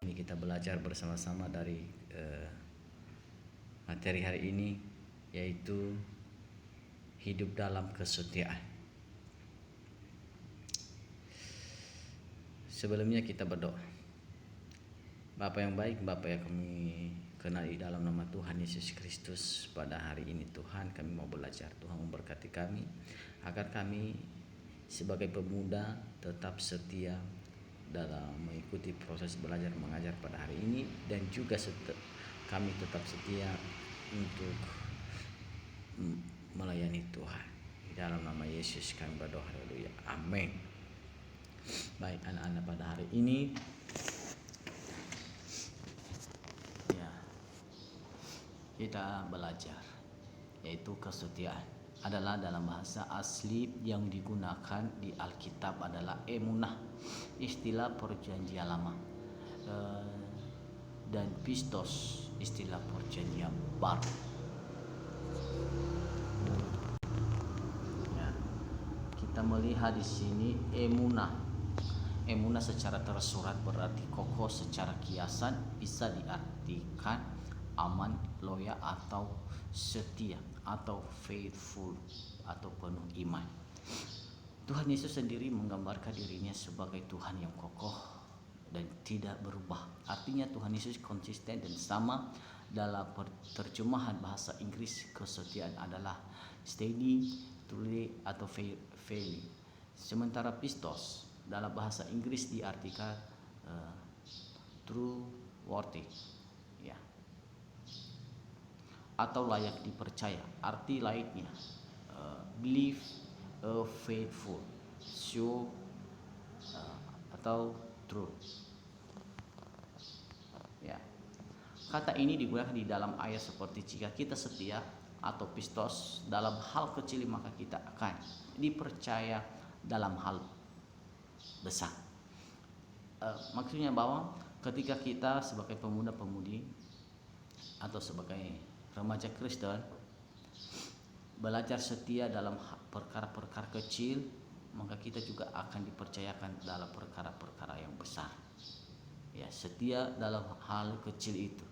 Ini kita belajar bersama-sama dari materi hari ini, yaitu hidup dalam kesetiaan. Sebelumnya kita berdoa. Bapa yang baik, Bapa yang kami kenali dalam nama Tuhan Yesus Kristus, pada hari ini Tuhan kami mau belajar. Tuhan memberkati kami agar kami sebagai pemuda tetap setia dalam mengikuti proses belajar mengajar pada hari ini, dan juga kami tetap setia untuk melayani Tuhan. Di dalam nama Yesus kami berdoa, haleluya, amin. Baik anak-anak, pada hari ini ya, kita belajar yaitu kesetiaan. Adalah dalam bahasa asli yang digunakan di Alkitab adalah emunah, istilah perjanjian lama, dan pistos, istilah perjanjian baru. Ya, kita melihat di sini emunah. Emunah secara tersurat berarti kokoh, secara kiasan bisa diartikan aman, loyal, atau setia, atau faithful, atau penuh iman. Tuhan Yesus sendiri menggambarkan dirinya sebagai Tuhan yang kokoh dan tidak berubah. Artinya Tuhan Yesus konsisten dan sama. Dalam terjemahan bahasa Inggris, kesetiaan adalah steady, truly, atau fairly. Sementara pistos dalam bahasa Inggris diartikan trustworthy, ya, atau layak dipercaya. Arti lainnya believe, faithful, sure, atau true. Ya, kata ini digunakan di dalam ayat seperti jika kita setia atau pistos dalam hal kecil, maka kita akan dipercaya dalam hal besar. Maksudnya bahwa ketika kita sebagai pemuda-pemudi atau sebagai remaja Kristen belajar setia dalam perkara-perkara kecil, maka kita juga akan dipercayakan dalam perkara-perkara yang besar. Ya, setia dalam hal kecil itu,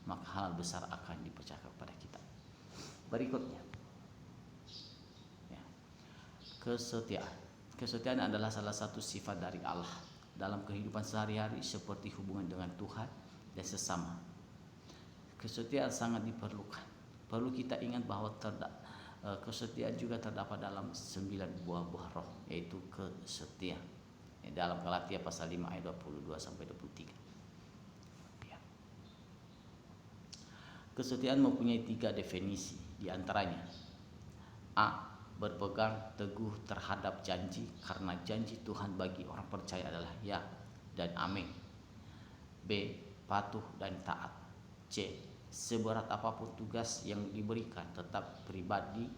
maka hal besar akan dipercayakan kepada kita. Berikutnya, ya, kesetiaan. Kesetiaan adalah salah satu sifat dari Allah dalam kehidupan sehari-hari, seperti hubungan dengan Tuhan dan sesama. Kesetiaan sangat diperlukan. Perlu kita ingat bahwa kesetiaan juga terdapat dalam 9 buah roh, yaitu kesetiaan. Dalam Galatia pasal 5 ayat 22 sampai 23. Ya. Kesetiaan mempunyai 3 definisi, di antaranya A. Berpegang teguh terhadap janji, karena janji Tuhan bagi orang percaya adalah ya dan amin. B. Patuh dan taat. C. Seberat apapun tugas yang diberikan, tetap pribadi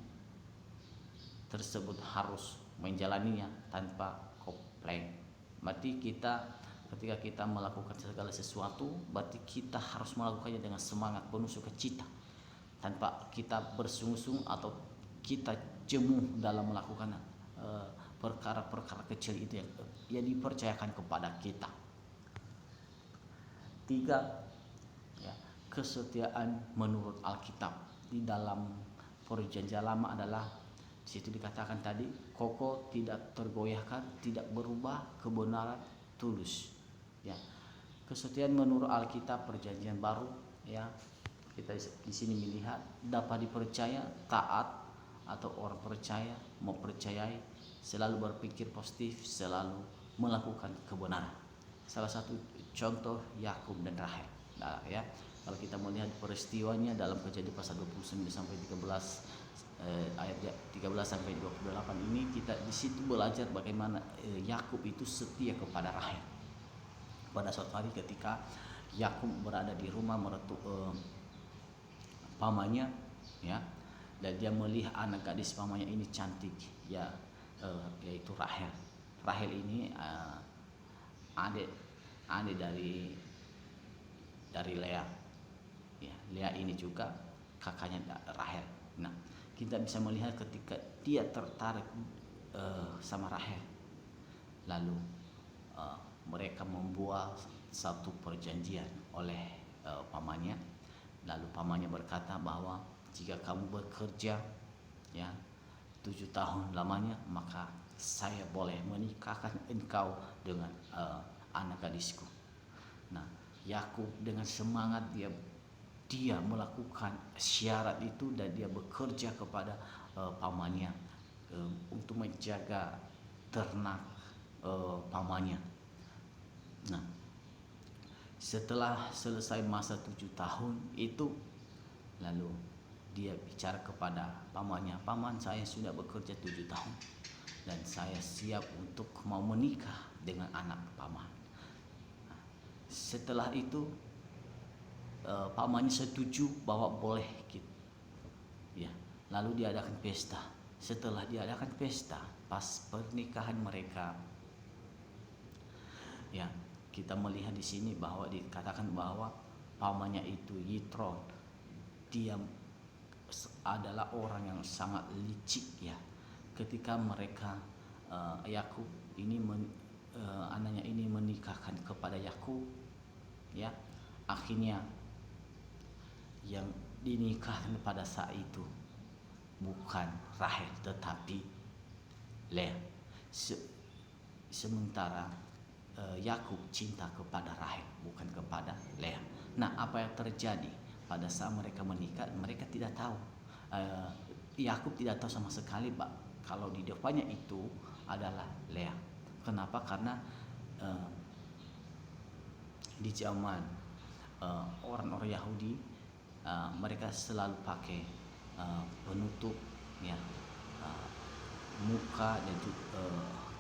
tersebut harus menjalaninya tanpa komplain. Berarti ketika kita melakukan segala sesuatu, berarti kita harus melakukannya dengan semangat penuh sukacita, tanpa kita bersungguh-sungguh atau kita jemuh dalam melakukan perkara-perkara kecil itu yang dipercayakan kepada kita. 3. Ya, kesetiaan menurut Alkitab di dalam perjanjian lama adalah, situ dikatakan tadi, kokoh, tidak tergoyahkan, tidak berubah, kebenaran, tulus. Ya, kesetiaan menurut Alkitab perjanjian baru, ya, kita di sini melihat dapat dipercaya, taat, atau orang percaya, mempercayai, selalu berpikir positif, selalu melakukan kebenaran. Salah satu contoh Yakub dan Rahel. Nah, ya, kalau kita melihat peristiwanya dalam Kejadian pasal 29 sampai 13, ayat 13 sampai 28 ini, kita di situ belajar bagaimana Yakub itu setia kepada Rahel. Pada suatu hari ketika Yakub berada di rumah mertua pamannya, ya, dan dia melihat anak gadis pamannya ini cantik, ya, yaitu Rahel. Rahel ini adik dari Lea. Ya, Lea ini juga kakaknya Rahel. Nah, kita bisa melihat ketika dia tertarik sama Rahel, lalu mereka membuat satu perjanjian oleh pamannya. Lalu pamannya berkata bahwa jika kamu bekerja ya 7 tahun lamanya, maka saya boleh menikahkan engkau dengan anak gadisku. Nah, Yakub dengan semangat dia melakukan syarat itu dan dia bekerja kepada pamannya untuk menjaga ternak pamannya. Nah, setelah selesai masa 7 tahun itu, lalu dia bicara kepada pamannya, paman, saya sudah bekerja 7 tahun dan saya siap untuk mau menikah dengan anak paman. Nah, setelah itu pamannya setuju bahwa boleh gitu. Ya, lalu diadakan pesta. Setelah diadakan pesta, pas pernikahan mereka, ya kita melihat di sini bahwa dikatakan bahwa pamannya itu Yitro, dia adalah orang yang sangat licik ya. Ketika mereka Yakub ini anaknya ini menikahkan kepada Yakub ya, akhirnya yang dinikahkan pada saat itu bukan Rahel tetapi Lea. Sementara Yakub cinta kepada Rahel bukan kepada Lea. Nah, apa yang terjadi pada saat mereka menikah? Mereka tidak tahu. Yakub tidak tahu sama sekali kalau di depannya itu adalah Lea. Kenapa? Karena di zaman orang-orang Yahudi mereka selalu pakai penutup ya muka dan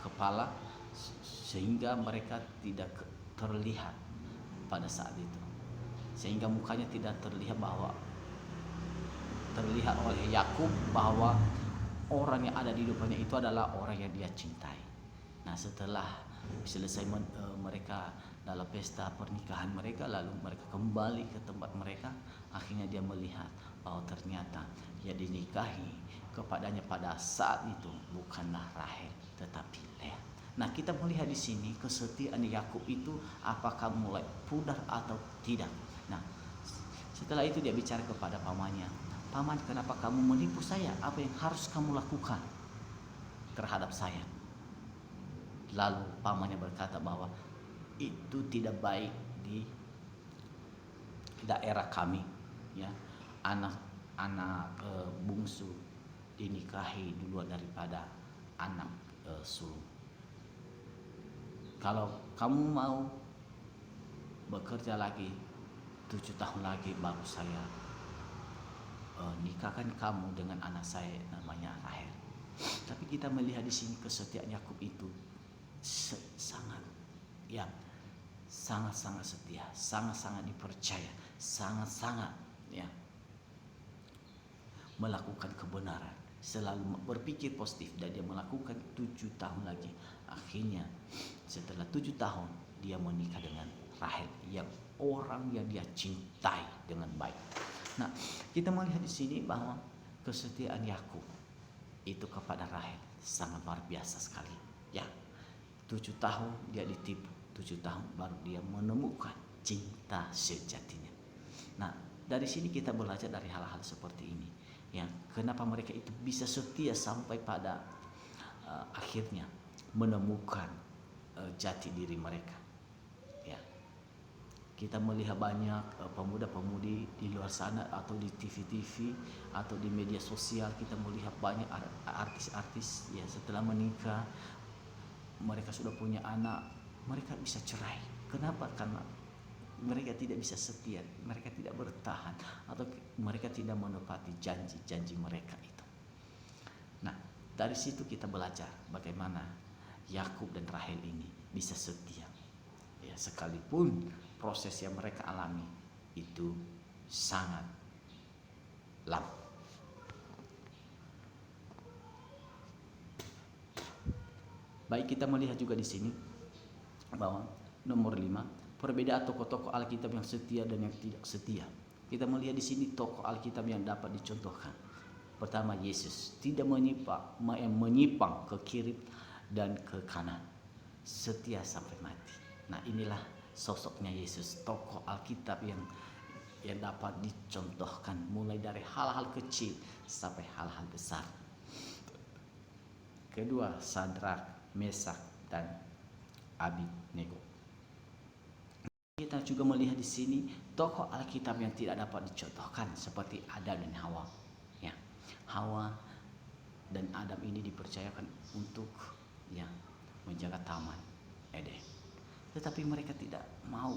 kepala, sehingga mereka tidak terlihat pada saat itu, sehingga mukanya tidak terlihat oleh Yakub bahwa orang yang ada di depannya itu adalah orang yang dia cintai. Nah, setelah selesai mereka dalam pesta pernikahan mereka, lalu mereka kembali ke tempat mereka, akhirnya dia melihat bahwa ternyata dia dinikahi kepadanya pada saat itu bukanlah Rahel tetapi Lea. Nah, kita melihat di sini kesetiaan Yakub itu apakah mulai pudar atau tidak. Nah, setelah itu dia bicara kepada pamannya, paman, kenapa kamu menipu saya? Apa yang harus kamu lakukan terhadap saya? Lalu pamannya berkata bahwa itu tidak baik di daerah kami ya, anak bungsu dinikahi duluan daripada anak sulung. Kalau kamu mau bekerja lagi 7 tahun lagi, baru saya nikahkan kamu dengan anak saya namanya Rahel. Tapi kita melihat di sini kesetiaan Yakub itu sangat setia, sangat dipercaya, sangat ya melakukan kebenaran, selalu berpikir positif, dan dia melakukan 7 tahun lagi. Akhirnya setelah 7 tahun dia menikah dengan Rahel, yang orang yang dia cintai dengan baik. Nah, kita melihat di sini bahwa kesetiaan Yakub itu kepada Rahel sangat luar biasa sekali. Ya, 7 tahun dia ditipu, 7 tahun baru dia menemukan cinta sejatinya. Nah, dari sini kita belajar dari hal-hal seperti ini. Ya, kenapa mereka itu bisa setia sampai pada akhirnya menemukan jati diri mereka. Ya, kita melihat banyak pemuda-pemudi di luar sana atau di TV-TV atau di media sosial, kita melihat banyak artis-artis ya, setelah menikah mereka sudah punya anak, mereka bisa cerai. Kenapa? Karena mereka tidak bisa setia, mereka tidak bertahan, atau mereka tidak menepati janji-janji mereka itu. Nah, dari situ kita belajar bagaimana Yakub dan Rahel ini bisa setia. Ya, sekalipun proses yang mereka alami itu sangat lama. Baik, kita melihat juga di sini bahwa nomor 5, perbedaan tokoh-tokoh Alkitab yang setia dan yang tidak setia. Kita melihat di sini tokoh Alkitab yang dapat dicontohkan. Pertama, Yesus tidak menyimpang ke kiri dan ke kanan, setia sampai mati. Nah, inilah sosoknya Yesus, tokoh Alkitab yang dapat dicontohkan mulai dari hal-hal kecil sampai hal-hal besar. Kedua, Sadrak, Mesak, dan Abednego. Kita juga melihat di sini tokoh Alkitab yang tidak dapat dicontohkan seperti Adam dan Hawa. Ya, Hawa dan Adam ini dipercayakan untuk menjaga taman Eden. Tetapi mereka tidak mau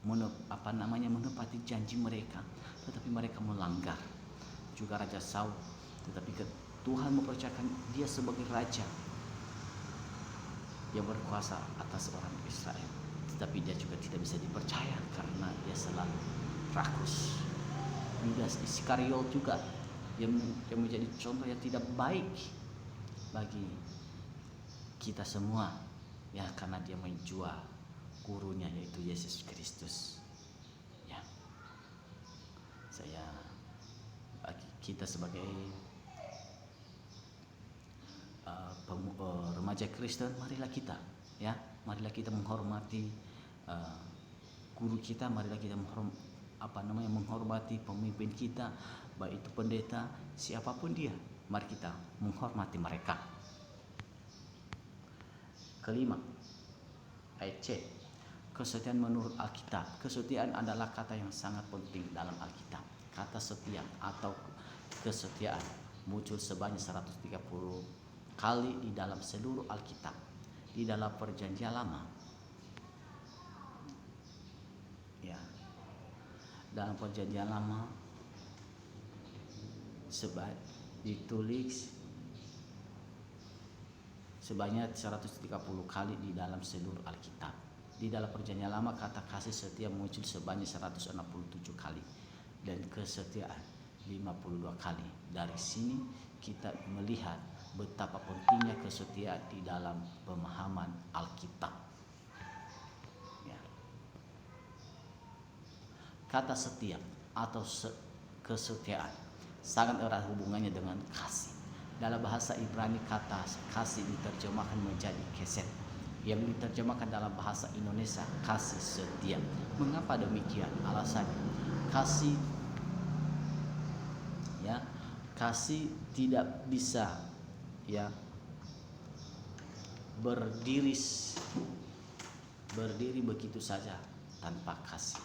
menepati janji mereka, tetapi mereka melanggar. Juga Raja Saul, tetapi Tuhan mempercayakan dia sebagai raja yang berkuasa atas orang Israel, tetapi dia juga tidak bisa dipercaya karena dia selalu rakus. Yudas Iskariot juga yang menjadi contoh yang tidak baik bagi kita semua, ya, karena dia menjual gurunya yaitu Yesus Kristus. Ya, bagi kita sebagai remaja Kristen, marilah kita menghormati guru kita, marilah kita menghormati pemimpin kita, baik itu pendeta, siapapun dia, mari kita menghormati mereka. Kelima, ayat C, kesetiaan menurut Alkitab. Kesetiaan adalah kata yang sangat penting dalam Alkitab. Kata setia atau kesetiaan muncul sebanyak 130 kali di dalam seluruh Alkitab. Di dalam Perjanjian Lama, ya, dalam Perjanjian Lama ditulis sebanyak 130 kali di dalam seluruh Alkitab. Di dalam Perjanjian Lama kata kasih setia muncul sebanyak 167 kali dan kesetiaan 52 kali. Dari sini kita melihat betapa pentingnya kesetiaan di dalam pemahaman Alkitab. Ya. Kata setia atau kesetiaan sangat erat hubungannya dengan kasih. Dalam bahasa Ibrani kata kasih diterjemahkan menjadi keset, yang diterjemahkan dalam bahasa Indonesia kasih setia. Mengapa demikian? Alasannya kasih tidak bisa berdiri begitu saja tanpa kasih.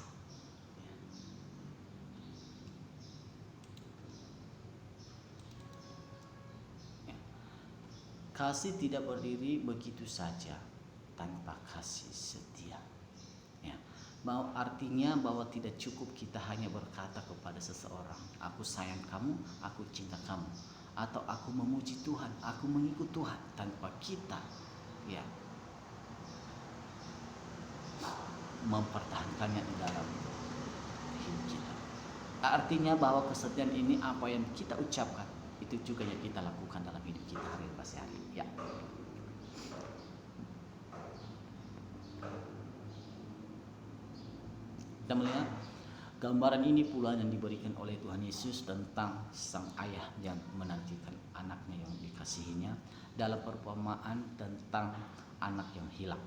Kasih tidak berdiri begitu saja tanpa kasih setia. Ya. Artinya bahwa tidak cukup kita hanya berkata kepada seseorang, aku sayang kamu, aku cinta kamu, atau aku memuji Tuhan, aku mengikut Tuhan, tanpa kita mempertahankannya di dalam hidup kita. Artinya bahwa kesetiaan ini apa yang kita ucapkan itu juga yang kita lakukan dalam hidup kita hari hari. Ya. Kita melihat gambaran ini pula yang diberikan oleh Tuhan Yesus tentang sang ayah yang menantikan anaknya yang dikasihinya dalam perumpamaan tentang anak yang hilang.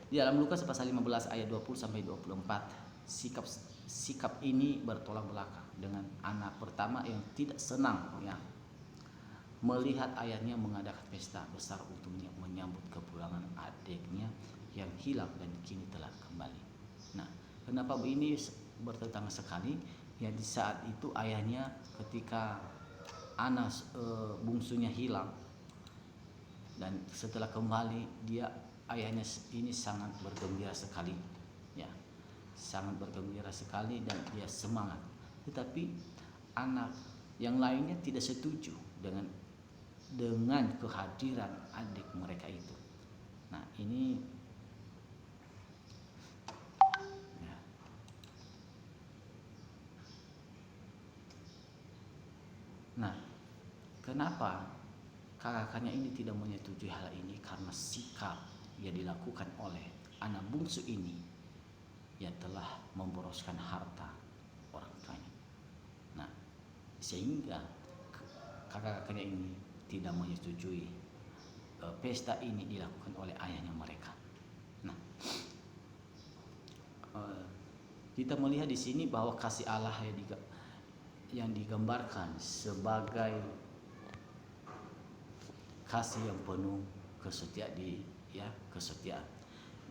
Di dalam Lukas pasal 15 ayat 20 sampai 24, sikap ini bertolak belakang dengan anak pertama yang tidak senang melihat ayahnya mengadakan pesta besar untuk menyambut kepulangan adiknya yang hilang dan kini telah kembali. Nah, kenapa ini bertentangan sekali? Ya, di saat itu ayahnya ketika anak bungsunya hilang dan setelah kembali ayahnya ini sangat bergembira sekali. Ya, sangat bergembira sekali dan dia semangat. Tetapi anak yang lainnya tidak setuju dengan kehadiran adik mereka itu. Nah, ini kenapa kakaknya ini tidak menyetujui hal ini? Karena sikap yang dilakukan oleh anak bungsu ini yang telah memboroskan harta orang tuanya. Nah, sehingga kakak-kakaknya ini tidak menyetujui pesta ini dilakukan oleh ayahnya mereka. Nah, kita melihat di sini bahwa kasih Allah yang digambarkan sebagai kasih yang penuh kesetiaan.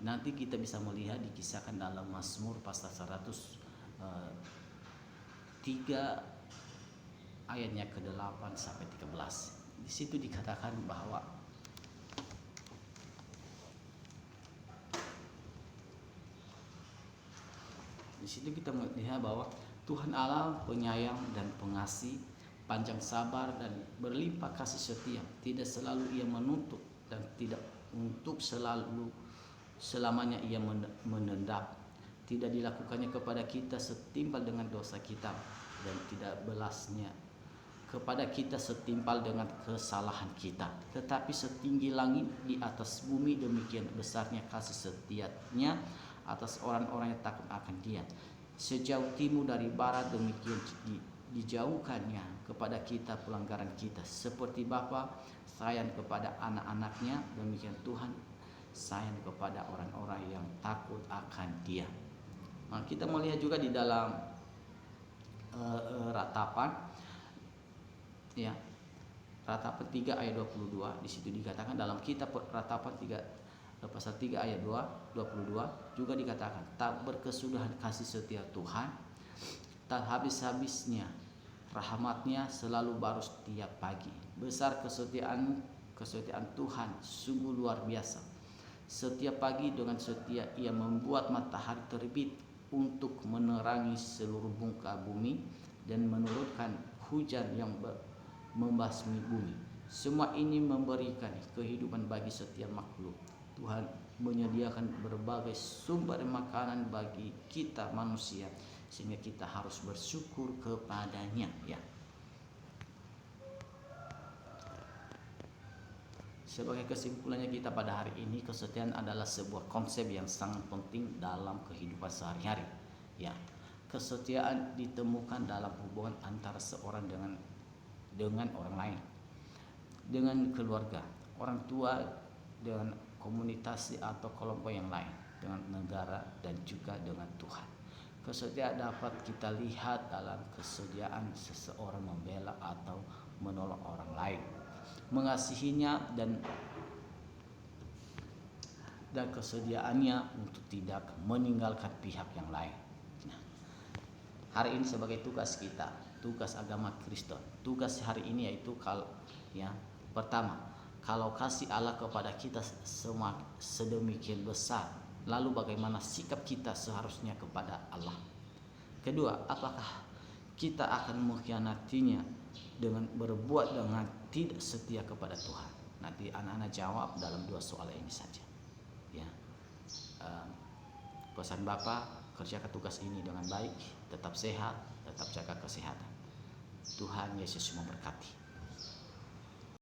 Nanti kita bisa melihat dikisahkan dalam Mazmur pasal 103 ayatnya ke-8 sampai 13. Di situ dikatakan bahwa di situ kita melihat bahwa Tuhan Allah penyayang dan pengasih, panjang sabar dan berlimpah kasih setia, tidak selalu ia menuntut dan tidak untuk selamanya ia menendam. Tidak dilakukannya kepada kita setimpal dengan dosa kita, dan tidak belasnya kepada kita setimpal dengan kesalahan kita. Tetapi setinggi langit di atas bumi, demikian besarnya kasih setianya atas orang-orang yang takut akan Dia. Sejauh timur dari barat, demikian dijauhkannya kepada kita pelanggaran kita. Seperti Bapa sayang kepada anak-anaknya, demikian Tuhan sayang kepada orang-orang yang takut akan Dia. Nah, kita melihat juga di dalam Ratapan, ya, Ratapan 3 ayat 22, di situ dikatakan dalam kitab Ratapan 3 pasal 3 ayat 22 juga dikatakan, tak berkesudahan kasih setia Tuhan, tak habis-habisnya rahmatnya, selalu baru setiap pagi. Besar kesetiaan Tuhan, sungguh luar biasa. Setiap pagi dengan setia Ia membuat matahari terbit untuk menerangi seluruh muka bumi dan menurunkan hujan yang membasmi bumi. Semua ini memberikan kehidupan bagi setiap makhluk. Tuhan menyediakan berbagai sumber makanan bagi kita manusia, sehingga kita harus bersyukur kepadanya, ya. Sebagai kesimpulannya kita pada hari ini, kesetiaan adalah sebuah konsep yang sangat penting dalam kehidupan sehari-hari, ya. Kesetiaan ditemukan dalam hubungan antara seorang dengan orang lain, dengan keluarga, orang tua, dengan komunitas atau kelompok yang lain, dengan negara, dan juga dengan Tuhan. Kesetiaan dapat kita lihat dalam kesediaan seseorang membela atau menolong orang lain, mengasihinya, dan kesediaannya untuk tidak meninggalkan pihak yang lain. Nah, hari ini sebagai tugas kita, tugas agama Kristen, tugas hari ini yaitu pertama, kalau kasih Allah kepada kita sedemikian besar, lalu bagaimana sikap kita seharusnya kepada Allah? Kedua, apakah kita akan mengkhianatinya dengan berbuat dengan tidak setia kepada Tuhan? Nanti anak-anak jawab dalam 2 soal ini saja, ya. Pesan Bapa, kerjakan tugas ini dengan baik, tetap sehat, tetap jaga kesehatan. Tuhan Yesus memberkati.